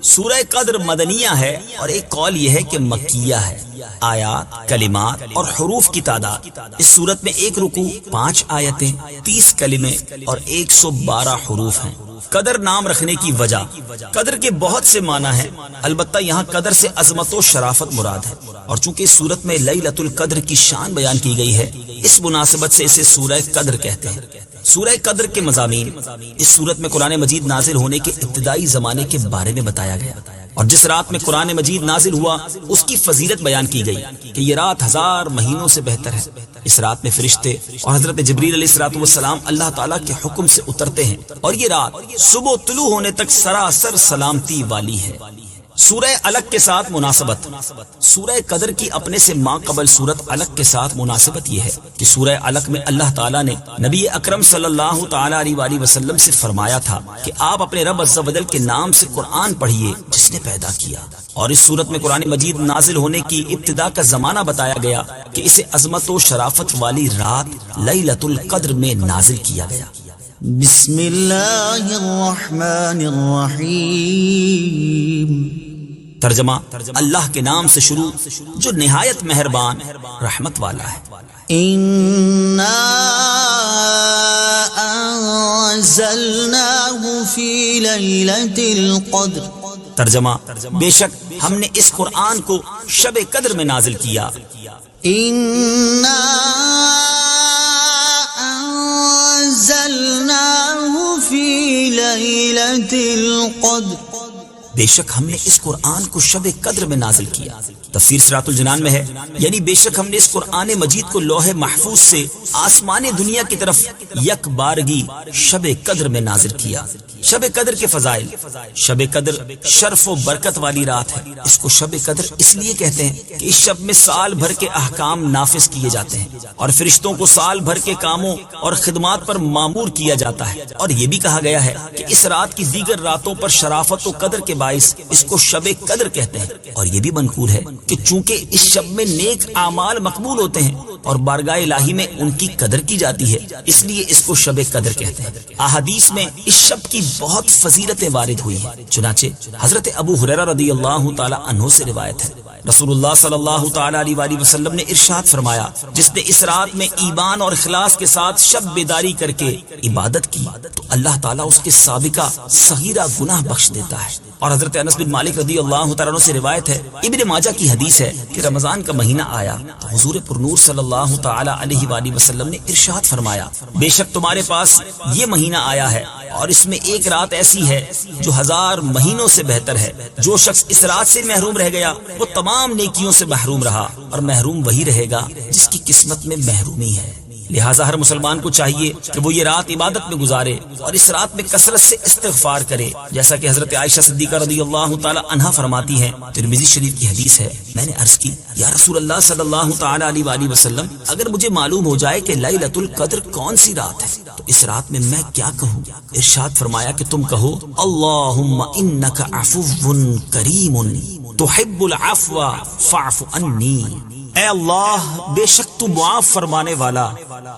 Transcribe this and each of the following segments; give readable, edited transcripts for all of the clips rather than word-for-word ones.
سورہ قدر مدنیہ ہے اور ایک قول یہ ہے کہ مکیہ ہے۔ آیات، کلمات اور حروف کی تعداد: اس سورت میں 1 رکوع، 5 آیتیں، 30 کلمے اور 112 حروف ہیں۔ قدر نام رکھنے کی وجہ: قدر کے بہت سے معنی ہیں، البتہ یہاں قدر سے عظمت و شرافت مراد ہے، اور چونکہ اس سورت میں لیلۃ القدر کی شان بیان کی گئی ہے، اس مناسبت سے اسے سورہ قدر کہتے ہیں۔ سورہ قدر کے مضامین: اس سورت میں قرآن مجید نازل ہونے کے ابتدائی زمانے کے بارے میں بتایا گیا، اور جس رات میں قرآن مجید نازل ہوا اس کی فضیلت بیان کی گئی کہ یہ رات 1000 مہینوں سے بہتر ہے۔ اس رات میں فرشتے اور حضرت جبریل علیہ الصلوۃ والسلام اللہ تعالیٰ کے حکم سے اترتے ہیں، اور یہ رات صبح طلوع ہونے تک سراسر سلامتی والی ہے۔ سورہ علق کے ساتھ مناسبت: سورہ قدر کی اپنے سے ماں قبل سورت علق کے ساتھ مناسبت یہ ہے کہ سورہ علق میں اللہ تعالیٰ نے نبی اکرم صلی اللہ تعالیٰ علیہ وآلہ وسلم سے فرمایا تھا کہ آپ اپنے رب عز و جل کے نام سے قرآن پڑھیے جس نے پیدا کیا، اور اس سورت میں قرآن مجید نازل ہونے کی ابتدا کا زمانہ بتایا گیا کہ اسے عظمت و شرافت والی رات لیلۃ القدر میں نازل کیا گیا۔ بسم اللہ الرحمن الرحیم۔ ترجمہ: اللہ کے نام سے شروع جو نہایت مہربان رحمت والا ہے۔ اِنَّا أَنزَلْنَاهُ فِي لَيْلَةِ الْقَدْرِ۔ ترجمہ: بے شک ہم نے اس قرآن کو شب قدر میں نازل کیا۔ اِنَّا أَنزَلْنَاهُ فِي لَيْلَةِ الْقَدْرِ۔ بے شک ہم نے اس قرآن کو شب قدر میں نازل کیا۔ تفسیر صراط الجنان میں ہے، یعنی بے شک ہم نے اس قرآن مجید کو لوح محفوظ سے آسمان دنیا کی طرف یک بارگی شب قدر میں نازل کیا۔ شب قدر کے فضائل: شب قدر شرف و برکت والی رات ہے۔ اس کو شب قدر اس لیے کہتے ہیں کہ اس شب میں سال بھر کے احکام نافذ کیے جاتے ہیں، اور فرشتوں کو سال بھر کے کاموں اور خدمات پر مامور کیا جاتا ہے، اور یہ بھی کہا گیا ہے کہ اس رات کی دیگر راتوں پر شرافت و قدر کے باعث اس کو شب قدر کہتے ہیں، اور یہ بھی منقول ہے کہ چونکہ اس شب میں نیک اعمال مقبول ہوتے ہیں اور بارگاہ الہی میں ان کی قدر کی جاتی ہے، اس لیے اس کو شب قدر کہتے ہیں۔ احادیث میں اس شب کی بہت فضیلتیں وارد ہوئی ہیں، چنانچہ حضرت ابو ہریرہ رضی اللہ تعالی عنہ سے روایت ہے، رسول اللہ صلی اللہ تعالی علیہ وآلہ وسلم نے ارشاد فرمایا: جس نے اس رات میں ایمان اور اخلاص کے ساتھ شب بیداری کر کے عبادت کی تو اللہ تعالیٰ اس کے سابقہ صغیرہ گناہ بخش دیتا ہے۔ اور حضرت انس بن مالک رضی اللہ تعالیٰ عنہ سے روایت ہے، ابن ماجہ کی حدیث ہے کہ رمضان کا مہینہ آیا تو حضور پرنور صلی اللہ تعالی علیہ وآلہ وسلم نے ارشاد فرمایا: بے شک تمہارے پاس یہ مہینہ آیا ہے اور اس میں ایک رات ایسی ہے جو 1000 مہینوں سے بہتر ہے۔ جو شخص اس رات سے محروم رہ گیا وہ تمام نیکیوں سے محروم رہا، اور محروم وہی رہے گا جس کی قسمت میں محرومی ہے۔ لہٰذا ہر مسلمان کو چاہیے کہ وہ یہ رات عبادت میں گزارے اور اس رات میں کثرت سے استغفار کرے، جیسا کہ حضرت عائشہ صدیقہ رضی اللہ تعالی عنہا فرماتی ہیں، ترمذی شریف کی حدیث ہے، میں نے عرض کی یا رسول اللہ صلی اللہ تعالی علیہ وآلہ وسلم، اگر مجھے معلوم ہو جائے کہ لیلۃ القدر کون سی رات ہے تو اس رات میں میں کیا کہوں؟ ارشاد فرمایا کہ تم کہو: اللہم انک عفو کریم تحب العفو فاعف عنی۔ اے اللہ، بے شک تو معاف فرمانے والا،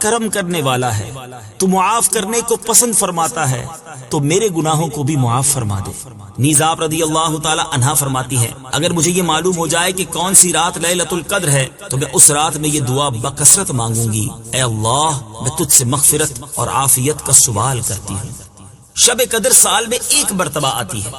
کرم کرنے والا ہے، تو معاف کرنے کو پسند فرماتا ہے، تو میرے گناہوں کو بھی معاف فرما دے۔ نیز آپ رضی اللہ تعالی عنہا فرماتی ہے، اگر مجھے یہ معلوم ہو جائے کہ کون سی رات لیلۃ القدر ہے تو میں اس رات میں یہ دعا بکثرت مانگوں گی: اے اللہ، میں تجھ سے مغفرت اور عافیت کا سوال کرتی ہوں۔ شب قدر سال میں ایک مرتبہ آتی ہے۔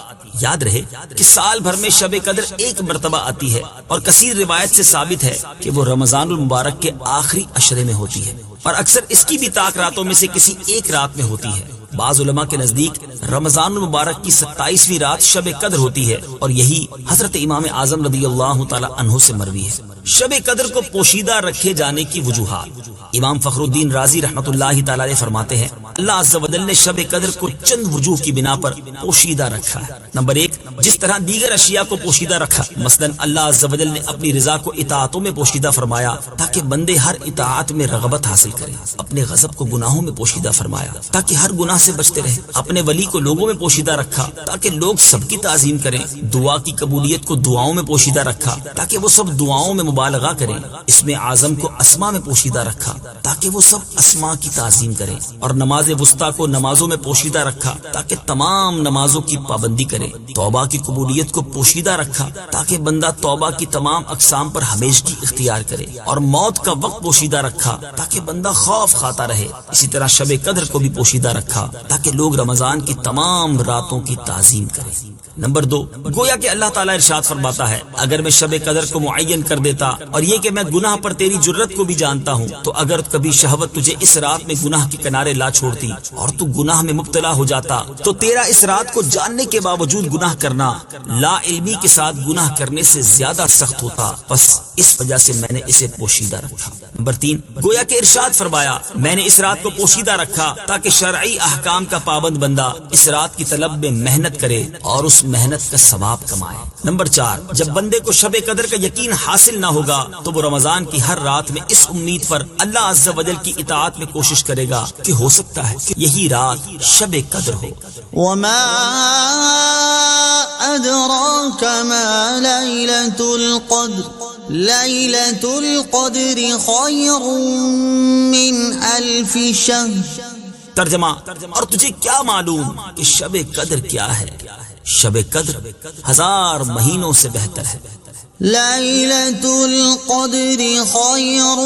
یاد رہے کہ سال بھر میں شب قدر ایک مرتبہ آتی ہے، اور کثیر روایت سے ثابت ہے کہ وہ رمضان المبارک کے آخری عشرے میں ہوتی ہے، اور اکثر اس کی بھی طاق راتوں میں سے کسی ایک رات میں ہوتی ہے۔ بعض علماء کے نزدیک رمضان المبارک کی 27ویں رات شب قدر ہوتی ہے، اور یہی حضرت امام اعظم رضی اللہ تعالی عنہ سے مروی ہے۔ شب قدر کو پوشیدہ رکھے جانے کی وجوہات: امام فخر الدین رازی رحمۃ اللہ تعالی علیہ فرماتے ہیں، اللہ عز و جل نے شب قدر کو چند وجوہ کی بنا پر پوشیدہ رکھا ہے۔ نمبر 1، جس طرح دیگر اشیاء کو پوشیدہ رکھا، مثلا اللہ عز و جل نے اپنی رضا کو اطاعتوں میں پوشیدہ فرمایا تاکہ بندے ہر اطاعت میں رغبت حاصل کریں، اپنے غضب کو گناہوں میں پوشیدہ فرمایا تاکہ ہر گناہ سے بچتے رہیں، اپنے ولی کو لوگوں میں پوشیدہ رکھا تاکہ لوگ سب کی تعظیم کریں، دعا کی قبولیت کو دعاؤں میں پوشیدہ رکھا تاکہ وہ سب دعاؤں میں مبالغہ کریں، اسم اعظم کو اسماء میں پوشیدہ رکھا تاکہ وہ سب اسماء کی تعظیم کریں، اور نماز نماز وسطی کو نمازوں میں پوشیدہ رکھا تاکہ تمام نمازوں کی پابندی کرے، توبہ کی قبولیت کو پوشیدہ رکھا تاکہ بندہ توبہ کی تمام اقسام پر ہمیشگی اختیار کرے، اور موت کا وقت پوشیدہ رکھا تاکہ بندہ خوف کھاتا رہے۔ اسی طرح شب قدر کو بھی پوشیدہ رکھا تاکہ لوگ رمضان کی تمام راتوں کی تعظیم کریں۔ نمبر 2، گویا کہ اللہ تعالیٰ ارشاد فرماتا ہے اگر میں شب قدر کو معین کر دیتا اور یہ کہ میں گناہ پر تیری جرت کو بھی جانتا ہوں، تو اگر کبھی شہوت تجھے اس رات میں گناہ کے کنارے لا چھوڑتی اور تو گناہ میں مبتلا ہو جاتا، تو تیرا اس رات کو جاننے کے باوجود گناہ کرنا لا علمی کے ساتھ گناہ کرنے سے زیادہ سخت ہوتا، بس اس وجہ سے میں نے اسے پوشیدہ رکھا۔ نمبر 3، گویا کہ ارشاد فرمایا میں نے اس رات کو پوشیدہ رکھا تاکہ شرعی احکام کا پابند بندہ اس رات کی طلب میں محنت کرے اور اس محنت کا ثواب کمائے۔ نمبر 4، جب بندے کو شب قدر کا یقین حاصل نہ ہوگا تو وہ رمضان کی ہر رات میں اس امید پر اللہ عز و جل کی اطاعت میں کوشش کرے گا کہ ہو سکتا ہے کہ یہی رات شب قدر ہو۔ وما أدراك ما ليلة القدر ليلة القدر خير من ألف شهر۔ ترجمہ، اور تجھے کیا معلوم کہ شب قدر کیا ہے؟ شب قدر 1000 مہینوں سے بہتر ہے۔ ليلة القدر خير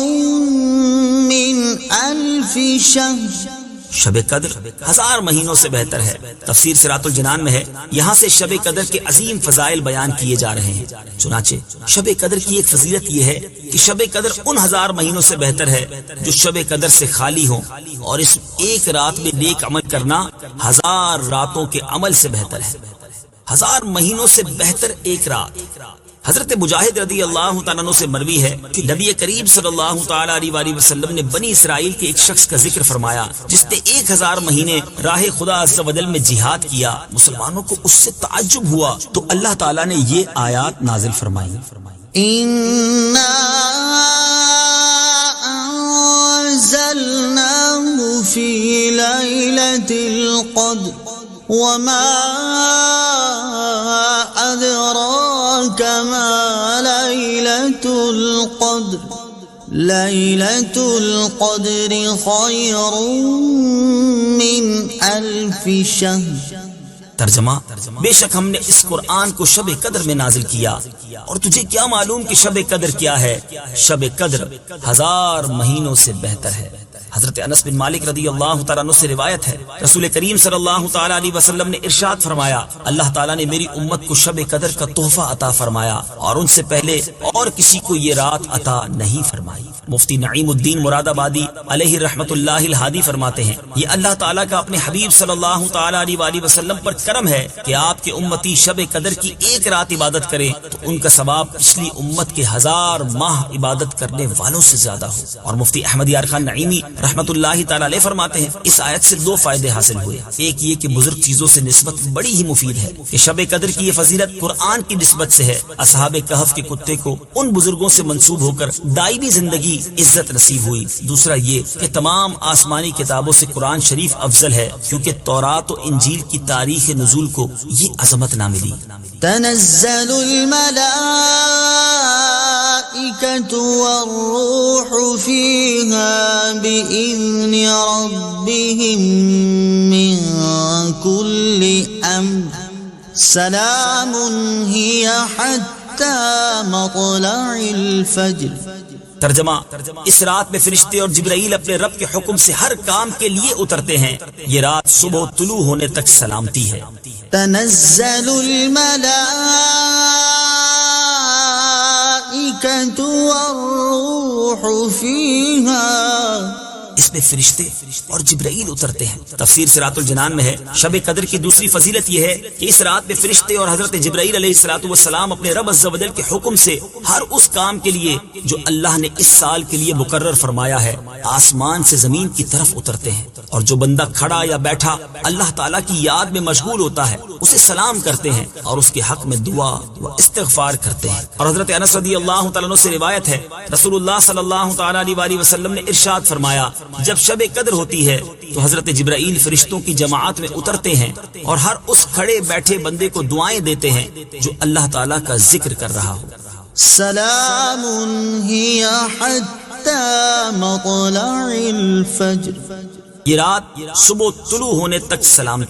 من ألف شهر۔ شب قدر 1000 مہینوں سے بہتر ہے۔ تفسیر صراط الجنان میں ہے یہاں سے شب قدر کے عظیم فضائل بیان کیے جا رہے ہیں۔ چنانچہ شب قدر کی ایک فضیلت یہ ہے کہ شب قدر ان 1000 مہینوں سے بہتر ہے جو شب قدر سے خالی ہوں، اور اس ایک رات میں نیک عمل کرنا 1000 راتوں کے عمل سے بہتر ہے۔ 1000 مہینوں سے بہتر ایک رات۔ حضرت مجاہد رضی اللہ تعالیٰ عنہ سے مروی ہے کہ نبی کریم صلی اللہ تعالیٰ علیہ وآلہ وسلم نے بنی اسرائیل کے ایک شخص کا ذکر فرمایا جس نے 1000 مہینے راہ خدا عز و جل میں جہاد کیا۔ مسلمانوں کو اس سے تعجب ہوا تو اللہ تعالیٰ نے یہ آیات نازل فرمائی، إنا أنزلناه في ليلة القدر وما أدراك ما ليلة القدر ليلة القدر خير من ألف شهر۔ ترجمہ، بے شک ہم نے اس قرآن کو شب قدر میں نازل کیا، اور تجھے کیا معلوم کہ شب قدر کیا ہے؟ شب قدر 1000 مہینوں سے بہتر ہے۔ حضرت انس بن مالک رضی اللہ تعالیٰ عنہ سے روایت ہے رسول کریم صلی اللہ تعالیٰ علیہ وسلم نے ارشاد فرمایا اللہ تعالیٰ نے میری امت کو شب قدر کا تحفہ عطا فرمایا اور ان سے پہلے اور کسی کو یہ رات عطا نہیں فرمائی۔ مفتی نعیم الدین مراد آبادی علیہ رحمت اللہ الہادی فرماتے ہیں یہ اللہ تعالیٰ کا اپنے حبیب صلی اللہ تعالیٰ علیہ وآلہ وسلم پر کرم ہے کہ آپ کے امتی شب قدر کی ایک رات عبادت کرے تو ان کا ثواب پچھلی امت کے 1000 ماہ عبادت کرنے والوں سے زیادہ ہو۔ اور مفتی احمد یار خان نعیمی رحمت اللہ تعالیٰ علیہ فرماتے ہیں اس آیت سے 2 فائدے حاصل ہوئے۔ ایک یہ کہ بزرگ چیزوں سے نسبت بڑی ہی مفید ہے کہ شب قدر کی یہ فضیلت قرآن کی نسبت سے ہے۔ اصحاب کہف کے کتے کو ان بزرگوں سے منسوب ہو کر دائمی زندگی عزت نصیب ہوئی۔ دوسرا یہ کہ تمام آسمانی کتابوں سے قرآن شریف افضل ہے کیونکہ تورات و انجیل کی تاریخ نزول کو یہ عظمت نہ ملی۔ تنزل الملائكة والروح فيها بإذن ربهم من كل أمر سلام هي حتى مطلع الفجر۔ ترجمہ، اس رات میں فرشتے اور جبرائیل اپنے رب کے حکم سے ہر کام کے لیے اترتے ہیں۔ یہ رات صبح طلوع ہونے تک سلامتی ہے۔ تنزل الملائكة والروح فيها، اس میں فرشتے اور جبرائیل اترتے ہیں۔ تفسیر صراط الجنان میں ہے شب قدر کی دوسری فضیلت یہ ہے کہ اس رات میں فرشتے اور حضرت جبرائیل علیہ الصلوۃ والسلام اپنے رب عز و جل کے حکم سے ہر اس کام کے لیے جو اللہ نے اس سال کے لیے مقرر فرمایا ہے آسمان سے زمین کی طرف اترتے ہیں، اور جو بندہ کھڑا یا بیٹھا اللہ تعالیٰ کی یاد میں مشغول ہوتا ہے اسے سلام کرتے ہیں اور اس کے حق میں دعا و استغفار کرتے ہیں۔ اور حضرت انس رضی اللہ تعالیٰ عنہ سے روایت ہے رسول اللہ صلی اللہ تعالیٰ علیہ وآلہ وسلم نے ارشاد فرمایا جب شب قدر ہوتی ہے تو حضرت جبرائیل فرشتوں کی جماعت میں اترتے ہیں اور ہر اس کھڑے بیٹھے بندے کو دعائیں دیتے ہیں جو اللہ تعالیٰ کا ذکر کر رہا ہو۔ سلام هي حتى مطلع الفجر۔ یہ رات صبح طلوع ہونے تک سلامتی